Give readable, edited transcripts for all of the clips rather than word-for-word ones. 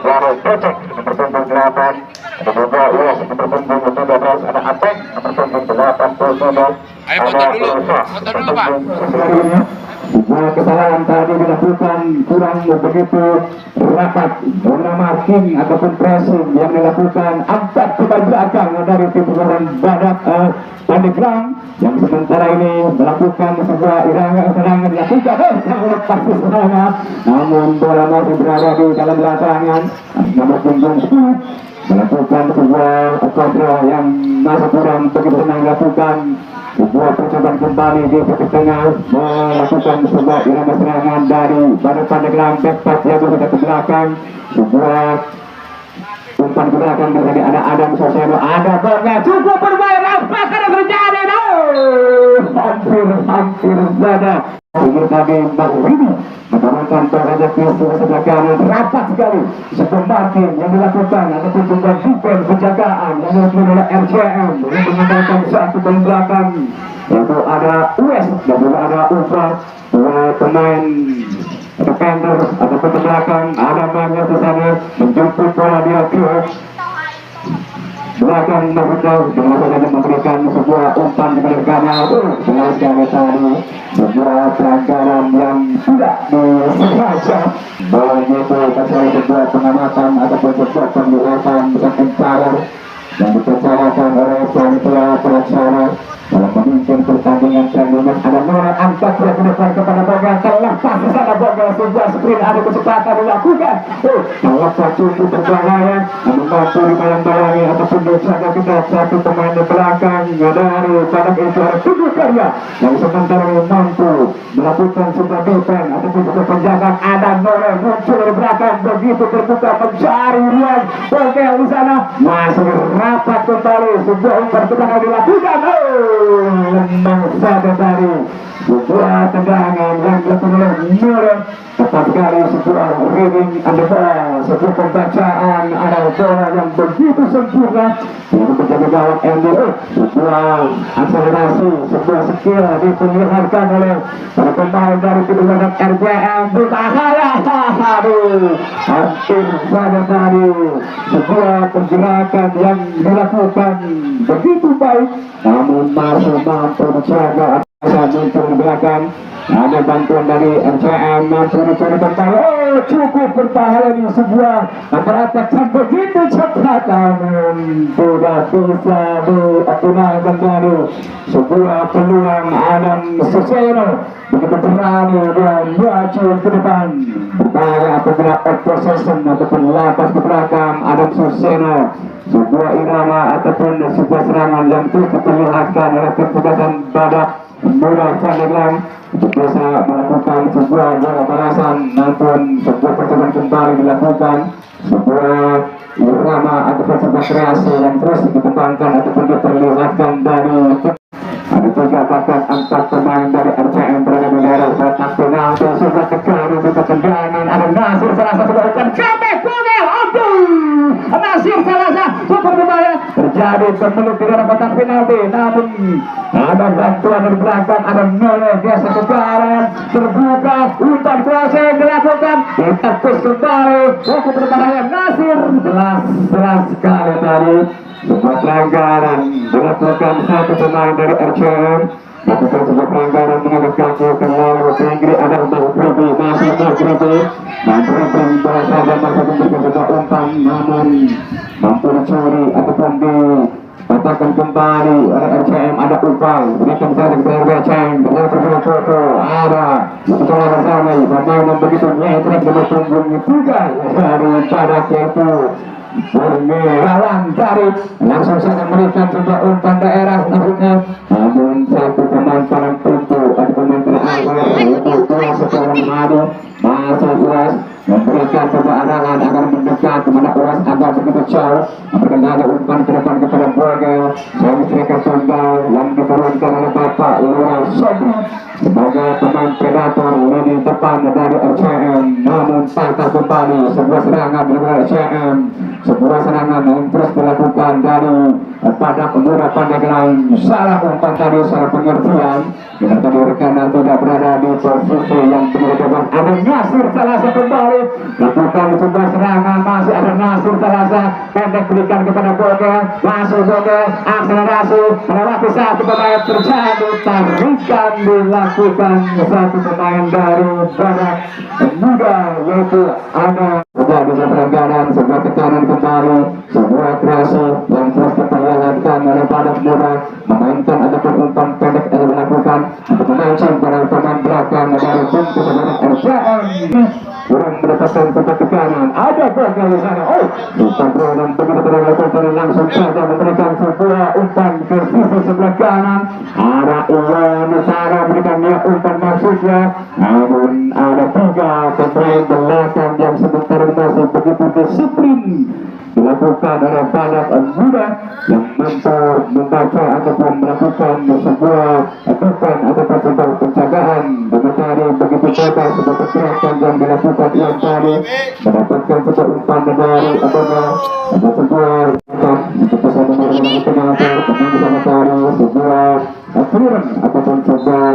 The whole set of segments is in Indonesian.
dari Becek nomor punggung 8, ada juga Wes nomor punggung 13, ada Apek nomor punggung 87, Ayo foto dulu Pak. sebuah kesalahan tadi dilakukan kurang begitu rapat bernama king ataupun pressing yang dilakukan angkat ke belakang dari tim pengorban Badak Pandeglang yang sementara ini melakukan sebuah serangan dilakukan sangat pasti serangan, namun bola masih berada di dalam lapangan nomor punggung 10 melakukan sebuah kontra yang masih kurang begitu senang dilakukan. Sebuah percobaan kembali di titik tengah melakukan sebuah irama serangan dari Badak Pandeglang, tepat yang berada ke belakang. Sebuah umpan ke belakang terjadi, ada Adam Soseno, ada bola cukup bermain apa yang terjadi? Hampir saja. Ini tadi Bang Rini menurunkan terhadap pihak sebelah kanan rapat sekali. Sebuah marking yang dilakukan ataupun juga defense penjagaan yang dilakukan oleh RCM untuk mengandalkan satu dari belakang, yaitu ada US dan juga ada Ufra, dua pemain defender ataupun belakang. Ada banyak di sana menjemput bola dia ke belakang Mahmud dengan saja memberikan sebuah umpan kepada kanan. Jelas kami tadi sebuah pelanggaran yang tidak disengaja. Bola itu terjadi sebuah pengamatan ataupun sebuah pemilihan saking power yang dipercayakan oleh panitia pelaksana dalam memimpin pertandingan selanjutnya. Ada Nora angkat ke depan kepada Boga, terlepas di sana Boga, sebuah sprint ada kecepatan dilakukan. Salah satu berbahaya membantu dibayang-bayangi ataupun dijaga kita satu pemain di belakang dari Badak itu ada Tujuh Karya yang sementara mampu melakukan sebuah defense ataupun sebuah penjagaan. Ada Nora muncul dari belakang begitu terbuka mencari ruang Boga di sana, masih rapat kembali sebuah umpan kepada dilakukan. Lemah saja tadi sebuah tendangan yang dilakukan oleh Nora, tepat sekali sebuah reading and sebuah pembacaan ada bola yang begitu sempurna yang menjadi gawang MDO. Sebuah akselerasi, sebuah skill diperlihatkan oleh para pemain dari kedua RJM. Berbahaya, hampir saja tadi sebuah pergerakan yang dilakukan begitu baik, namun masih mampu menjaga muncul di belakang. Ada bantuan dari RCM mampu mencari kembali. Cukup berbahaya di sebuah antara-atak yang begitu cepat, namun tidak bisa dioptimalkan dari sebuah peluang. Adam Soseno begitu berani dan maju ke depan. Berbahaya apabila possession ataupun lapas ke belakang Adam Soseno. Sebuah irama ataupun sebuah serangan yang terus diperlihatkan oleh keputusan Badak Muda Pandeglang untuk bisa melakukan sebuah bola balasan, namun sebuah percobaan kembali dilakukan. Sebuah irama ataupun sebuah kreasi yang terus dikembangkan ataupun diperlihatkan dari ada tiga bahkan 4 pemain dari RCM berada di daerah kotak penalti. Sudah tegar untuk tendangan, ada Nasir salah satu bahkan coba Kugel, Nasir salah satu super berbahaya terjadi berpeluh di daerah kotak penalti, namun ada bantuan dari belakang, ada Nole biasa kegaran terbuka, umpan kuasa yang dilakukan ditepis kembali, cukup berbahaya Nasir. Jelas sekali tadi sebuah pelanggaran dilakukan satu pemain dari RCM, melakukan sebuah pelanggaran mengangkat kaki ke lalu tinggi. Ada Mahribi, masih Mahribi bahasa dan masih memberikan sebuah umpan, namun mampu dicuri ataupun dipatahkan kembali oleh RCM. Ada upay berikan saja kepada RCM dengan foto ada setelah bersama pemain yang begitu nyetrik dengan punggungnya juga dari Badak, yaitu Melawan Jarib langsung saja memberikan sebuah umpan daerah maksudnya, namun satu pemain paling pintu atau pemain terakhir yaitu Tuas setelah mengadu masih Uas memberikan sebuah arangan agar mendekat kepada Uas agar begitu jauh memberikan ada umpan ke depan kepada Bogel dari striker tunggal yang diturunkan oleh Bapak Lurah Sobri sebagai pemain predator lini depan dari RCM, namun patah kembali sebuah serangan dari RCM. Sebuah serangan yang terus dilakukan dari pada pemuda Pandeglang. Salah umpan tadi, salah pengertian. Kita tadi rekanan tidak berada di posisi yang benar bebas. Ada Nasir Salasa kembali lakukan sebuah serangan, masih ada Nasir Salasa pendek berikan kepada Boga, masuk Boga, akselerasi melewati satu pemain terjadi tarikan dilakukan satu pemain dari Badak Muda, yaitu ada terjadi pelanggaran, sebuah tekanan kembali, sebuah kreasi yang terus diperlihatkan oleh Badak Muda memainkan ataupun umpan pendek yang dilakukan untuk memancing para pemain belakang dari tim keseluruhan RCM kurang mendapatkan tempat tekanan. Ada Boga di sana. Oh, umpan dan begitu dilakukan langsung saja memberikan sebuah umpan ke sisi sebelah kanan. Ada Iwan Nusara berikan dia umpan maksudnya. Namun ada tiga pemain belakang yang sebentar masih begitu disiplin dilakukan oleh Badak Muda yang mampu membaca ataupun melakukan sebuah dukan ataupun sebuah penjagaan dengan tadi begitu bebas sebuah pergerakan yang dilakukan yang tadi mendapatkan sebuah umpan dari ada sebuah umpan untuk bisa memiliki pengatur teman sama tadi sebuah clearance ataupun sebuah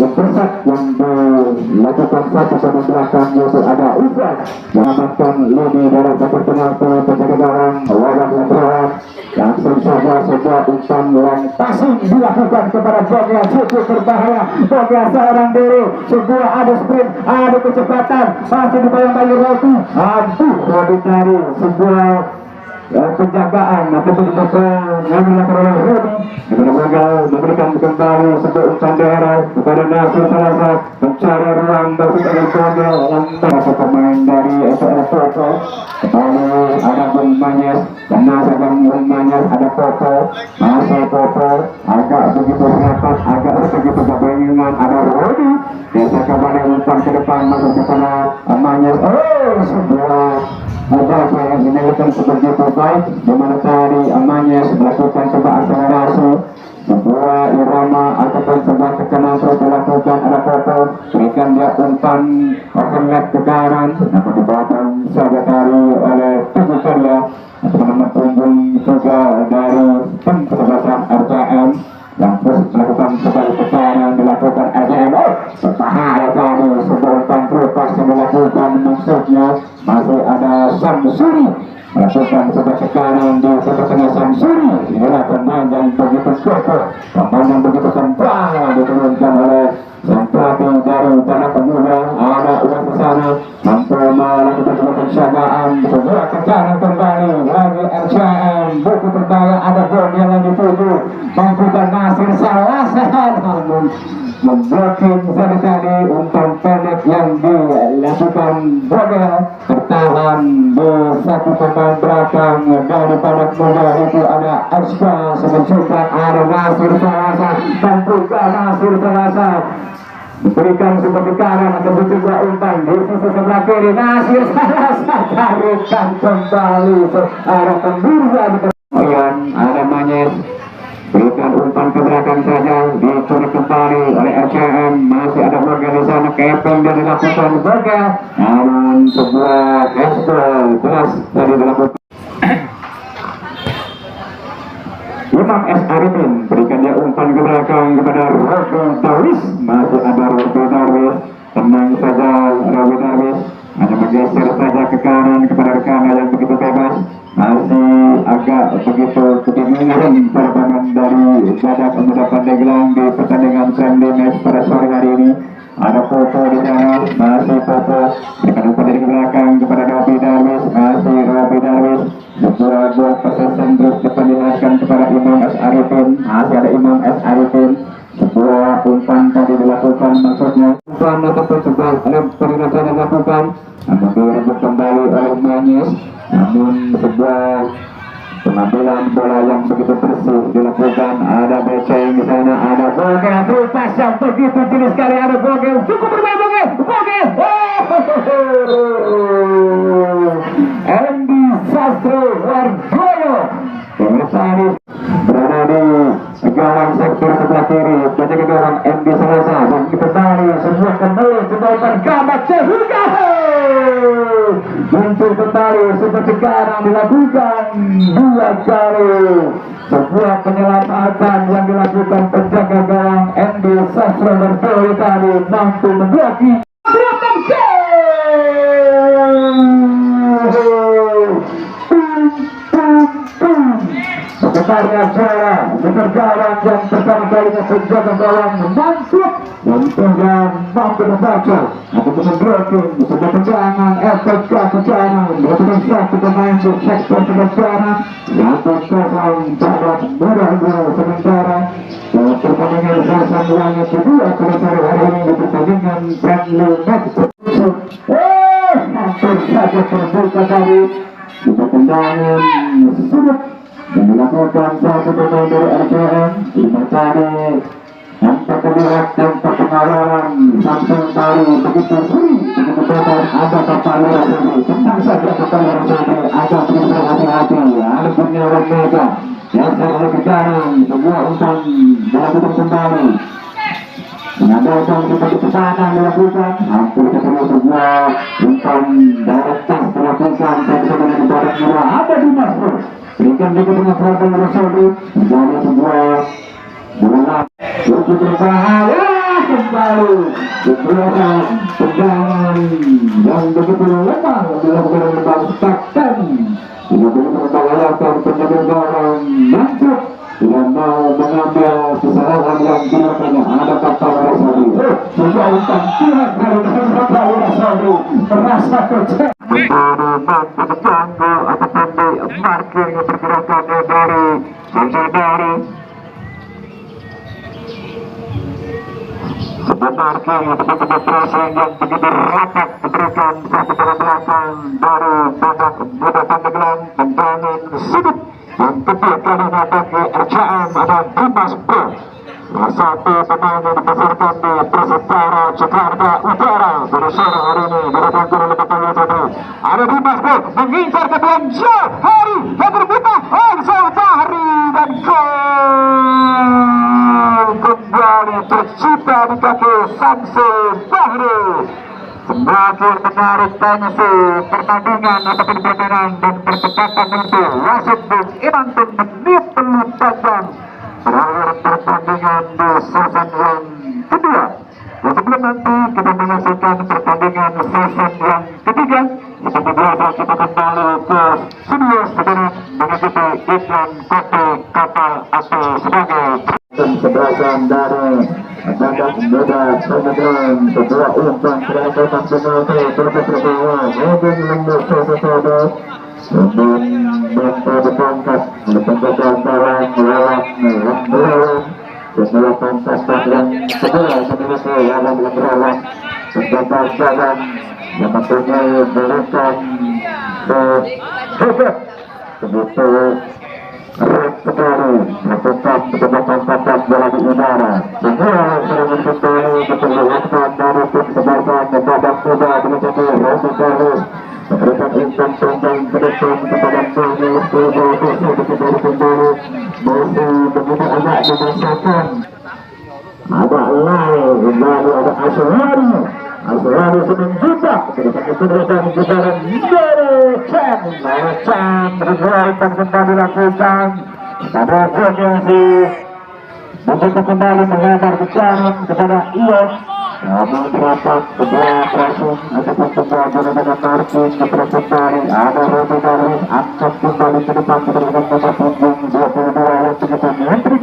yang bersat yang dilakukan satu sama belakang yaitu ada Uzan mengamankan lini dari bagian penalti penjaga gawang wadah lawan langsung saja sebuah umpan yang passing dilakukan kepada Boga cukup berbahaya. Boga seorang diri sebuah ada sprint ada kecepatan masih dibayang-bayang Robi Robi tadi sebuah penjagaan ataupun mengambil oleh Robi dengan gagal memberikan kembali sebuah umpan daerah kepada Nasir Salasa mencari ruang bagi Boga lantas pemain dari SR Popo kembali ada Bung Manyes dan Nasir Bung Manyes ada Popo masih Popo agak begitu rapat agak begitu kebanyakan ada Robi biasa kembali umpan ke depan masuk kepada Manyes sebuah apa yang dinamakan sebegitu baik di mana tadi Amanyes melakukan sebuah akselerasi sebuah irama ataupun sebuah tekanan terus dilakukan ada foto berikan dia umpan overlap ke kanan dapat dibawahkan saja tadi oleh tubuh karya atau nama punggung juga dari tim kesebelasan RCM yang terus melakukan sebuah tekanan dilakukan RCM berbahaya tadi sebuah umpan terus yang dilakukan maksudnya masih ada Samsuri melakukan sebuah tekanan di tengah Samsuri. Inilah pemain yang begitu kokoh, pemain yang begitu kembang diturunkan oleh sang pelatih dari Badak Muda. Ada uang ke sana mampu melakukan sebuah penjagaan, sebuah tekanan kembali lagi RCM buku terbalik ada gol yang dituju mampukan Nasir Salasa namun memblokir tadi umpan pendek yang dilakukan Boga bertahan di satu pemain belakang dari Badak Muda itu ada Aska semencetak ada Nasir Salasa dan juga Nasir Salasa berikan sebuah tekanan atau juga umpan di sisi sebelah kiri Nasir Salasa tarikan kembali ada pemburu ada Manyes berikan umpan ke belakang saja dicuri kembali oleh RCM masih ada Boga di sana kepeng dan dilakukan Boga namun sebuah gol jelas tadi dilakukan Imam S. Arifin berikan dia umpan ke belakang kepada Robi Darwis masih ada Robi Darwis tenang saja Robi Darwis hanya bergeser saja ke kanan kepada rekannya yang begitu bebas masih agak begitu kebingungan pertandingan dari Badak Muda Pandeglang di pertandingan friendly match pada sore hari ini. Ada Popo di sana, masih Popo berikan umpan dari belakang kepada Robi Darwis, masih Robi Darwis sebuah buah possession terus diperlihatkan kepada Imam S. Arifin, masih ada Imam S. Arifin sebuah umpan tadi dilakukan maksudnya umpan ataupun sebuah peringatan yang dilakukan namun direbut kembali oleh Manyes namun sebuah pengambilan bola yang begitu bersih dilakukan ada Beceng di sana ada Boga terlepas yang begitu jenis sekali ada Boga cukup bermain Boga Andy Sastro Wardoyo tadi berada di gawang sektor sebelah kiri penjaga gawang Andy Salasa dan kita tadi sebuah kembali kembalikan gambar sehingga muncul kembali seperti sekarang dilakukan 2 kali sebuah penyelamatan yang dilakukan penjaga gawang Andy Sastro Bertoli tadi mampu memblokir sebenarnya cara bergawang yang pertama kalinya penjaga gawang masuk dan kemudian mampu membaca atau memblokir sebuah tendangan efek kejaran melakukan satu pemain di sektor kejaran satu kosong Barat Muda sementara pertandingan selesai mulanya kedua pada sore hari ini di pertandingan friendly match hampir saja terbuka tadi di tendangan sudut yang dilakukan satu pemain dari RCM mencari tanpa terlihat tanpa pengawalan sampai tadi begitu free begitu bebas ada kepala Rasuli tenang saja kepala Rasuli ada begitu hati-hati ada punya orang mega dasar lebih kanan sebuah umpan dilakukan kembali mengandalkan kecepatan dilakukan hampir ketemu sebuah umpan dari tas dilakukan bersama dengan Barat Murah ada di Masrur berikan juga dengan Barat Rasuli menjadi sebuah bola cukup berbahaya kembali dikeluarkan tendangan yang begitu lemah dilakukan oleh Bang Stakkan tidak boleh membahayakan penjaga gawang Mansur tidak mau mengambil kesalahan yang dilakukannya ada kapal Rasuli sebuah umpan pihak dari kapal Rasuli merasa kecewa mampu mengganggu ataupun markir pergerakan dari Sanjadari sebenarnya betul-betul pressing yang begitu rapat diberikan satu bola belakang dari babak Muda Pandeglang membangun sudut yang kedua kalinya bagi RCM ada Dimas Bro satu pemain yang dipasarkan di Persipura Jakarta Utara pada sore hari ini dilakukan oleh Bapak Tadi ada Dimas Bro mengincar ke dalam jauh hari yang terbuka Ansel Fahri dan gol kembali tercipta di kaki Samsul Fahri semakin menarik tensi pertandingan ataupun permainan dan percepatan itu wasit Bung Imantung menit peluit panjang terakhir pertandingan di season yang kedua dan sebelum nanti kita menyaksikan pertandingan season yang ketiga seperti biasa kita kembali ke studio setelah mengikuti iklan kopi kapal api sebagai sebelasan dari Badak Muda Pandeglang sebuah umpan kedatangan penalti terlepas terbawah mobil lembut sodo-sodo dan mampu ditangkap oleh penjaga gawang melawan sebuah kontak yang kedua memiliki lawan yang melawan penjaga gawang yang mempunyai berikan hebat begitu erat sekali melakukan penjaga bola di udara semua serangan kembali diperlihatkan dari tim sebelasan Badak Muda menjadi Rosi Carlos memberikan umpan panjang ke depan kepada Carlos sebuah kembali masih begitu agak dimasakan ada lain lalu ada Aswari sedang juga kedudukan putaran dari Chan dan kembali lakukan pada posisi begitu kembali menghadap ke Chan kepada Ios namun terdapat sebuah pressing ataupun sebuah berbeda marking kepada kembali ada Rosi Carlos angkat kembali ke depan kedudukan pada punggung 22 yang begitu nyentrik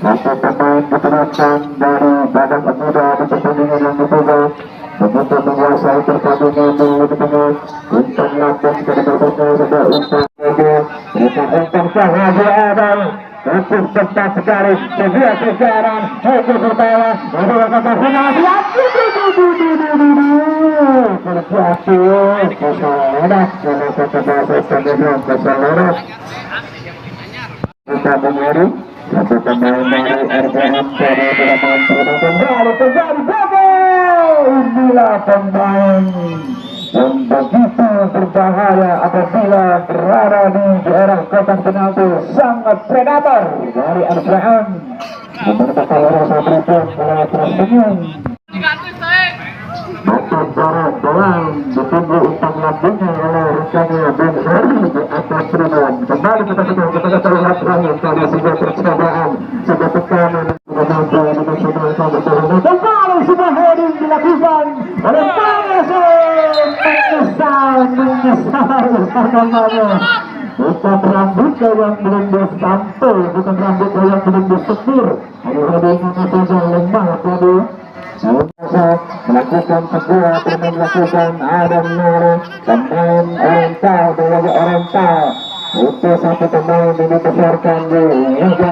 satu pemain keteruskan dari Badak Muda di pertandingan yang ketiga begitu menguasai pertandingan di tengah umpan lapis ke depannya sebuah umpan umpan sahaja Adam cukup cepat sekali sebuah kejaran cukup berbawah membawa ke final kita mengirim satu pemain dari RCM pada delapan kembali terjadi gol inilah pemain yang begitu berbahaya apabila berada di daerah kotak penalti sangat predator dari RCM meminta kalau rasa berikut mulai tersenyum Bapak Barat Bolang ditunggu umpan lambungnya oleh rekannya Ben Heri di atas tribun. Kembali kita terlihat lagi pada sebuah percobaan, sebuah tekanan yang mampu dimaksimalkan bersama. Kembali sebuah heading dilakukan oleh menyesal namanya. Bukan rambutnya yang belum disampul, bukan rambutnya yang belum disetir. Heading-headingnya saja lemah tadi. Melakukan sebuah melakukan Adam Nuri, pemain oriental, berlaga oriental. Itu satu pemain yang dibesarkan di Liga